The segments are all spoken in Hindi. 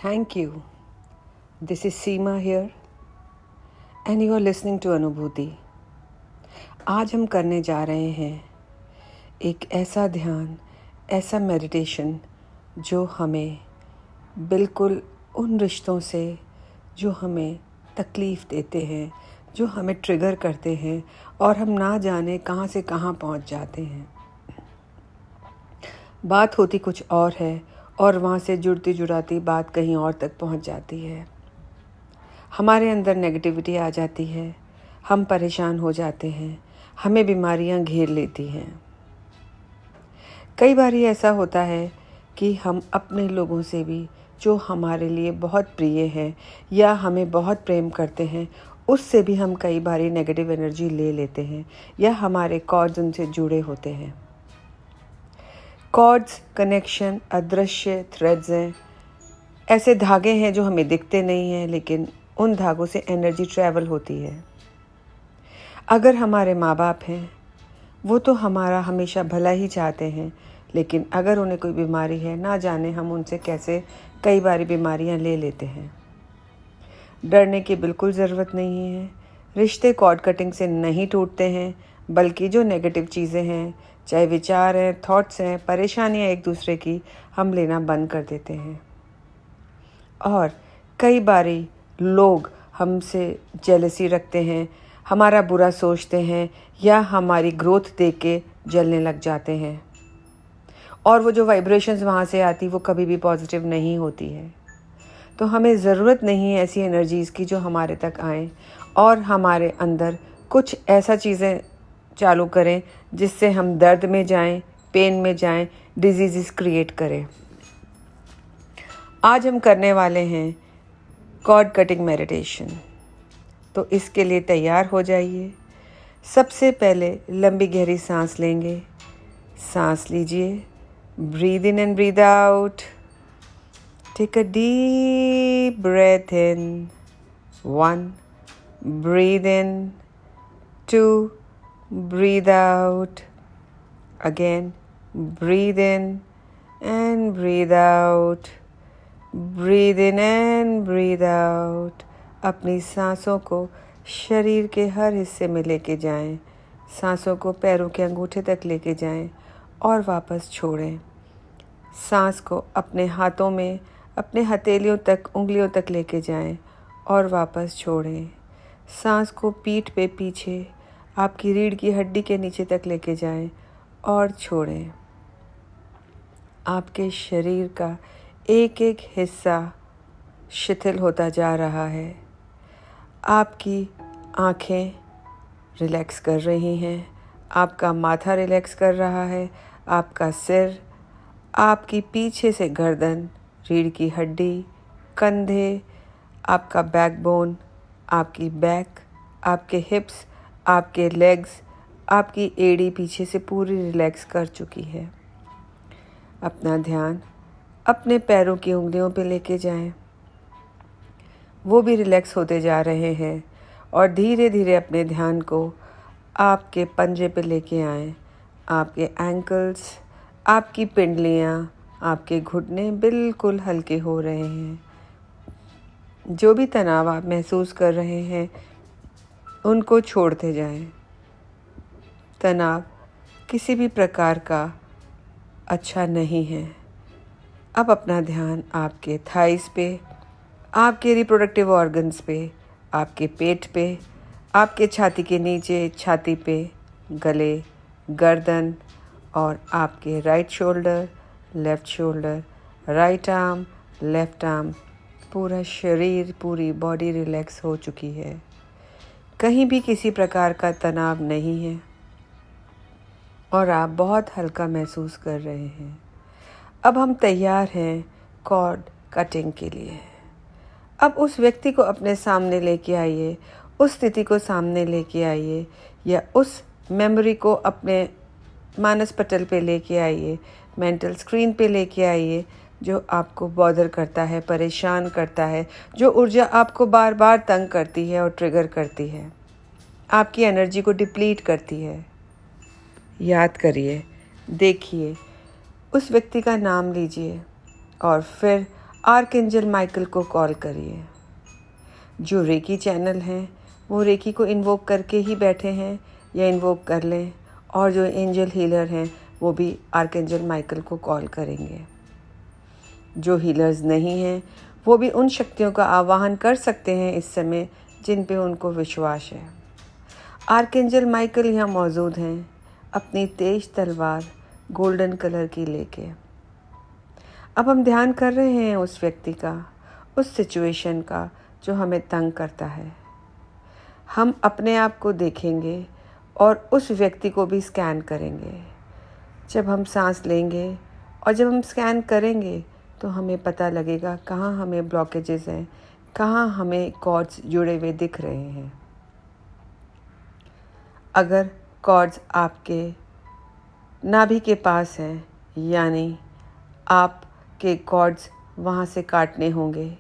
Thank you. This is Seema here and you are listening to अनुभूति। आज हम करने जा रहे हैं एक ऐसा ध्यान, ऐसा मेडिटेशन जो हमें बिल्कुल उन रिश्तों से जो हमें तकलीफ़ देते हैं, जो हमें ट्रिगर करते हैं और हम ना जाने कहाँ से कहाँ पहुँच जाते हैं। बात होती कुछ और है और वहाँ से जुड़ती जुड़ाती बात कहीं और तक पहुँच जाती है। हमारे अंदर नेगेटिविटी आ जाती है, हम परेशान हो जाते हैं, हमें बीमारियाँ घेर लेती हैं। कई बार ये ऐसा होता है कि हम अपने लोगों से भी जो हमारे लिए बहुत प्रिय हैं या हमें बहुत प्रेम करते हैं, उससे भी हम कई बार नेगेटिव एनर्जी ले लेते हैं या हमारे कॉर्ड्स उनसे जुड़े होते हैं। कॉर्ड्स कनेक्शन अदृश्य थ्रेड्स हैं, ऐसे धागे हैं जो हमें दिखते नहीं हैं लेकिन उन धागों से एनर्जी ट्रैवल होती है। अगर हमारे माँ बाप हैं वो तो हमारा हमेशा भला ही चाहते हैं, लेकिन अगर उन्हें कोई बीमारी है ना जाने हम उनसे कैसे कई बार बीमारियाँ ले लेते हैं। डरने की बिल्कुल ज़रूरत नहीं है। रिश्ते कॉर्ड कटिंग से नहीं टूटते हैं, बल्कि जो नेगेटिव चीज़ें हैं, चाहे विचार हैं, थॉट्स हैं, परेशानियाँ एक दूसरे की, हम लेना बंद कर देते हैं। और कई बारी लोग हमसे जेलसी रखते हैं, हमारा बुरा सोचते हैं या हमारी ग्रोथ देख के जलने लग जाते हैं और वो जो वाइब्रेशंस वहाँ से आती वो कभी भी पॉजिटिव नहीं होती है। तो हमें ज़रूरत नहीं है ऐसी एनर्जीज़ की जो हमारे तक आएँ और हमारे अंदर कुछ ऐसा चीज़ें चालू करें जिससे हम दर्द में जाएं, पेन में जाएं, डिजीज़ क्रिएट करें। आज हम करने वाले हैं कॉर्ड कटिंग मेडिटेशन। तो इसके लिए तैयार हो जाइए। सबसे पहले लंबी गहरी सांस लेंगे। सांस लीजिए, breathe in and breathe out. Take a deep breath in, 1, breathe in, 2, breathe out, again breathe in and breathe out, breathe in and breathe out। अपनी सांसों को शरीर के हर हिस्से में लेके जाएं, सांसों को पैरों के अंगूठे तक लेके जाएं और वापस छोड़ें। सांस को अपने हाथों में, अपने हथेलियों तक, उंगलियों तक लेके जाएं और वापस छोड़ें। सांस को पीठ पे पीछे आपकी रीढ़ की हड्डी के नीचे तक लेके जाएं और छोड़ें। आपके शरीर का एक एक हिस्सा शिथिल होता जा रहा है। आपकी आँखें रिलैक्स कर रही हैं, आपका माथा रिलैक्स कर रहा है, आपका सिर, आपकी पीछे से गर्दन, रीढ़ की हड्डी, कंधे, आपका बैकबोन, आपकी बैक, आपके हिप्स, आपके लेग्स, आपकी एड़ी पीछे से पूरी रिलैक्स कर चुकी है। अपना ध्यान अपने पैरों की उंगलियों पे लेके जाएं, वो भी रिलैक्स होते जा रहे हैं और धीरे धीरे अपने ध्यान को आपके पंजे पे लेके आएं। आपके एंकल्स, आपकी पिंडलियाँ, आपके घुटने बिल्कुल हल्के हो रहे हैं। जो भी तनाव आप महसूस कर रहे हैं उनको छोड़ते जाएं। तनाव किसी भी प्रकार का अच्छा नहीं है। अब अपना ध्यान आपके थाइस पे, आपके रिप्रोडक्टिव ऑर्गन्स पे, आपके पेट पे, आपके छाती के नीचे, छाती पे, गले, गर्दन और आपके right shoulder, left shoulder, right arm, left arm, पूरा शरीर, पूरी बॉडी रिलैक्स हो चुकी है। कहीं भी किसी प्रकार का तनाव नहीं है और आप बहुत हल्का महसूस कर रहे हैं। अब हम तैयार हैं कॉर्ड कटिंग के लिए। अब उस व्यक्ति को अपने सामने लेके आइए, उस स्थिति को सामने लेके आइए या उस मेमोरी को अपने मानस पटल पे लेके आइए, मेंटल स्क्रीन पे लेके आइए जो आपको बॉदर करता है, परेशान करता है, जो ऊर्जा आपको बार बार तंग करती है और ट्रिगर करती है, आपकी एनर्जी को डिप्लीट करती है। याद करिए, देखिए, उस व्यक्ति का नाम लीजिए और फिर आर्कएंजल माइकल को कॉल करिए। जो रेकी चैनल हैं वो रेकी को इन्वोक करके ही बैठे हैं या इन्वोक कर लें, और जो एंजल हीलर हैं वो भी आर्कएंजल माइकल को कॉल करेंगे। जो हीलर्स नहीं हैं वो भी उन शक्तियों का आवाहन कर सकते हैं इस समय जिन पे उनको विश्वास है। आर्कएंजल माइकल यहाँ मौजूद हैं अपनी तेज तलवार गोल्डन कलर की लेके। अब हम ध्यान कर रहे हैं उस व्यक्ति का, उस सिचुएशन का जो हमें तंग करता है। हम अपने आप को देखेंगे और उस व्यक्ति को भी स्कैन करेंगे। जब हम सांस लेंगे और जब हम स्कैन करेंगे तो हमें पता लगेगा कहाँ हमें ब्लॉकेजेस हैं, कहाँ हमें कॉर्ड्स जुड़े हुए दिख रहे हैं। अगर कॉर्ड्स आपके नाभि के पास हैं, यानी आपके कॉर्ड्स वहाँ से काटने होंगे,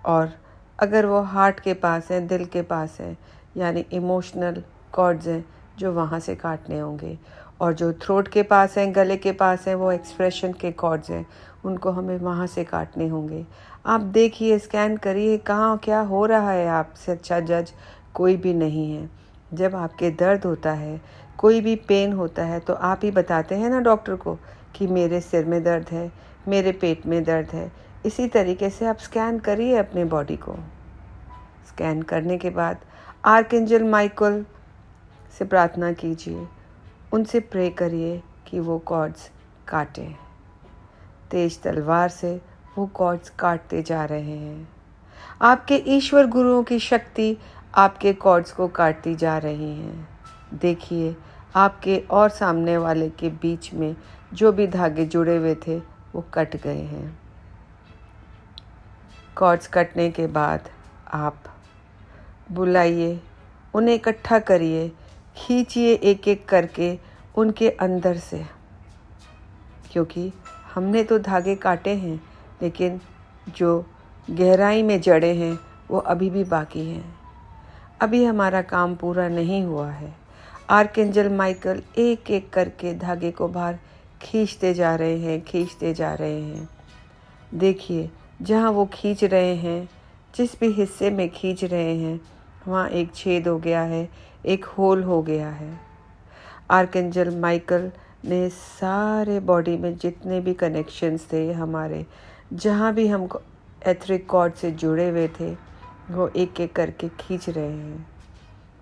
और अगर वो हार्ट के पास हैं, दिल के पास हैं, यानी इमोशनल कॉर्ड्स हैं जो वहाँ से काटने होंगे, और जो थ्रोट के पास हैं, गले के पास हैं, वो एक्सप्रेशन के कॉर्ड्स हैं, उनको हमें वहाँ से काटने होंगे। आप देखिए, स्कैन करिए कहाँ क्या हो रहा है। आपसे अच्छा जज कोई भी नहीं है। जब आपके दर्द होता है, कोई भी पेन होता है, तो आप ही बताते हैं ना डॉक्टर को कि मेरे सिर में दर्द है, मेरे पेट में दर्द है। इसी तरीके से आप स्कैन करिए अपने बॉडी को। स्कैन करने के बाद आर्कएंजल माइकल से प्रार्थना कीजिए, उनसे प्रे करिए कि वो कॉर्ड्स काटें। तेज तलवार से वो कॉर्ड्स काटते जा रहे हैं। आपके ईश्वर गुरुओं की शक्ति आपके कॉर्ड्स को काटती जा रही हैं। देखिए, आपके और सामने वाले के बीच में जो भी धागे जुड़े हुए थे वो कट गए हैं। कॉर्ड्स कटने के बाद आप बुलाइए, उन्हें इकट्ठा करिए, खींचिए एक एक करके उनके अंदर से, क्योंकि हमने तो धागे काटे हैं लेकिन जो गहराई में जड़े हैं वो अभी भी बाकी हैं। अभी हमारा काम पूरा नहीं हुआ है। आर्कएंजल माइकल एक एक करके धागे को बाहर खींचते जा रहे हैं, खींचते जा रहे हैं। देखिए, जहाँ वो खींच रहे हैं, जिस भी हिस्से में खींच रहे हैं, वहाँ एक छेद हो गया है, एक होल हो गया है। आर्कएंजल माइकल ने सारे बॉडी में जितने भी कनेक्शंस थे हमारे, जहाँ भी हम एथरिक कॉर्ड से जुड़े हुए थे, वो एक एक करके खींच रहे हैं।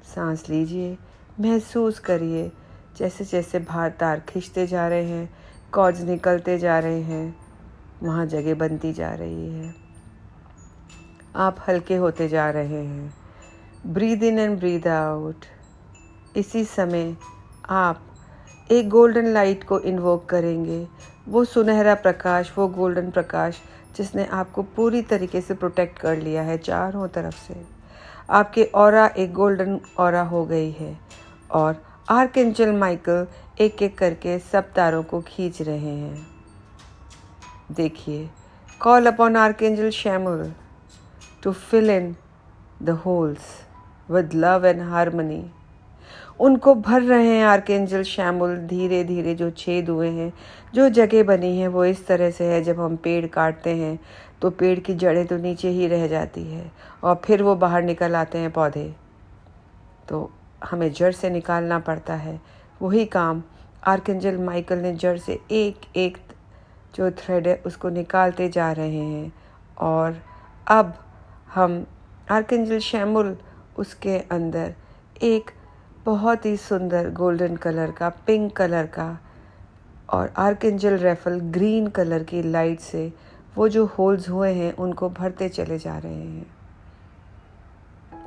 सांस लीजिए, महसूस करिए जैसे जैसे बाहर तार खींचते जा रहे हैं, कॉर्ड्स निकलते जा रहे हैं, वहाँ जगह बनती जा रही है। आप हल्के होते जा रहे हैं। Breathe in and breathe out. इसी समय आप एक गोल्डन लाइट को इन्वोक करेंगे। वो सुनहरा प्रकाश, वो गोल्डन प्रकाश जिसने आपको पूरी तरीके से प्रोटेक्ट कर लिया है चारों तरफ से। आपके ऑरा एक गोल्डन ऑरा हो गई है, और आर्कएंजल माइकल एक एक करके सब तारों को खींच रहे हैं। देखिए, call upon archangel Chamuel to fill in the holes with love and harmony. उनको भर रहे हैं आर्कएंजल शैमुल। धीरे धीरे जो छेद हुए हैं, जो जगह बनी है, वो इस तरह से है, जब हम पेड़ काटते हैं तो पेड़ की जड़ें तो नीचे ही रह जाती है और फिर वो बाहर निकल आते हैं पौधे, तो हमें जड़ से निकालना पड़ता है। वही काम आर्कएंजल माइकल ने जड़ से एक एक जो थ्रेड है उसको निकालते जा रहे हैं। और अब हम आर्कएंजल शैमुल उसके अंदर एक बहुत ही सुंदर गोल्डन कलर का, पिंक कलर का और आर्कएंजल रैफल ग्रीन कलर की लाइट से वो जो होल्स हुए हैं उनको भरते चले जा रहे हैं।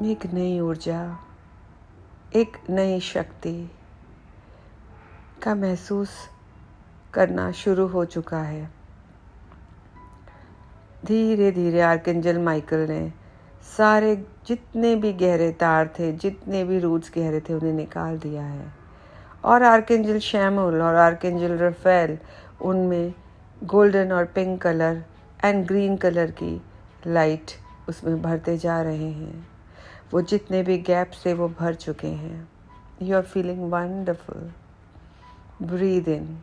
एक नई ऊर्जा, एक नई शक्ति का महसूस करना शुरू हो चुका है। धीरे धीरे आर्कएंजल माइकल ने सारे जितने भी गहरे तार थे, जितने भी रूट्स गहरे थे, उन्हें निकाल दिया है। और आर्कएंजल शैमुल और आर्कएंजल रफेल उनमें गोल्डन और pink colour and green colour की लाइट उसमें भरते जा रहे हैं। वो जितने भी गैप्स थे वो भर चुके हैं। You are feeling wonderful. Breathe in,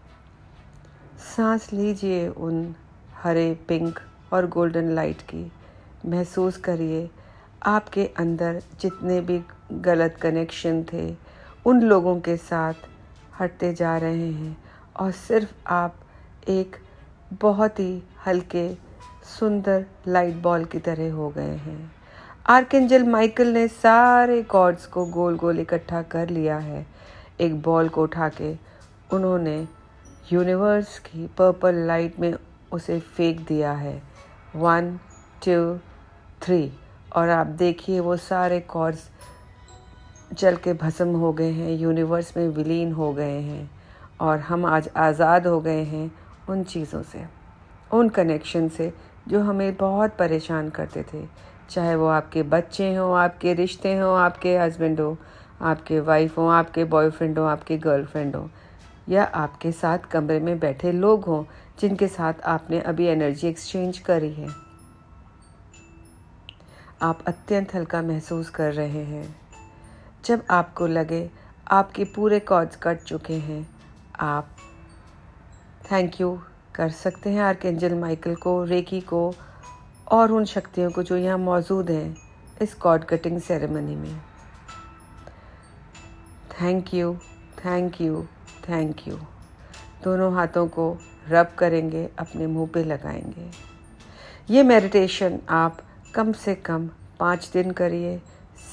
सांस लीजिए उन हरे पिंक और गोल्डन लाइट की। महसूस करिए आपके अंदर जितने भी गलत कनेक्शन थे उन लोगों के साथ हटते जा रहे हैं और सिर्फ आप एक बहुत ही हल्के सुंदर लाइट बॉल की तरह हो गए हैं। आर्कएंजल माइकल ने सारे कॉर्ड्स को गोल गोल इकट्ठा कर लिया है। एक बॉल को उठा के उन्होंने यूनिवर्स की पर्पल लाइट में उसे फेंक दिया है। 1 2 3 और आप देखिए वो सारे कॉर्ड्स जल के भस्म हो गए हैं, यूनिवर्स में विलीन हो गए हैं और हम आज आज़ाद हो गए हैं उन चीज़ों से, उन कनेक्शन से जो हमें बहुत परेशान करते थे। चाहे वो आपके बच्चे हों, आपके रिश्ते हों, आपके हस्बैंड हो, आपके वाइफ हो, आपके बॉयफ्रेंड हो, आपके गर्लफ्रेंड हो, या आपके साथ कमरे में बैठे लोग हों जिनके साथ आपने अभी एनर्जी एक्सचेंज करी है। आप अत्यंत हल्का महसूस कर रहे हैं। जब आपको लगे आपके पूरे कॉर्ड्स कट चुके हैं, आप थैंक यू कर सकते हैं आर्कएंजल माइकल को, रेकी को और उन शक्तियों को जो यहाँ मौजूद हैं इस कॉर्ड कटिंग सेरेमनी में। Thank you, thank you, thank you. दोनों हाथों को रब करेंगे, अपने मुंह पे लगाएंगे। ये मेडिटेशन आप कम से कम 5 दिन करिए,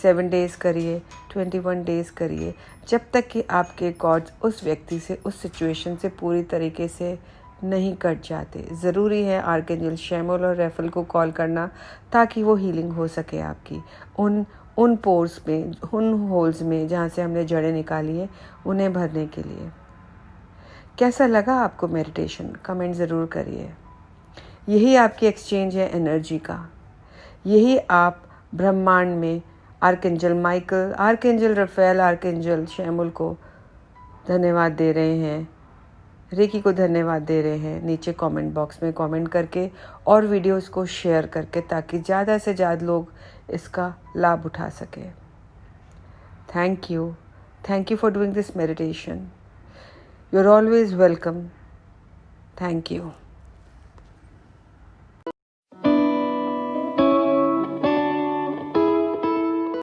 7 डेज़ करिए, 21 डेज़ करिए, जब तक कि आपके कॉर्ड्स उस व्यक्ति से, उस सिचुएशन से पूरी तरीके से नहीं कट जाते। ज़रूरी है आर्कएंजल शैमुएल और रैफल को कॉल करना ताकि वो हीलिंग हो सके आपकी। उन पोर्स में, उन होल्स में जहाँ से हमने जड़ें निकाली है, उन्हें भरने के लिए। कैसा लगा आपको मेडिटेशन? कमेंट ज़रूर करिए। यही आपकी एक्सचेंज है एनर्जी का। यही आप ब्रह्मांड में archangel Michael, archangel Raphael, archangel Chamuel को धन्यवाद दे रहे हैं, रेकी को धन्यवाद दे रहे हैं नीचे कमेंट बॉक्स में कमेंट करके और वीडियोस को शेयर करके, ताकि ज़्यादा से ज़्यादा लोग इसका लाभ उठा सकें। Thank you for doing this meditation. You are always welcome. Thank you.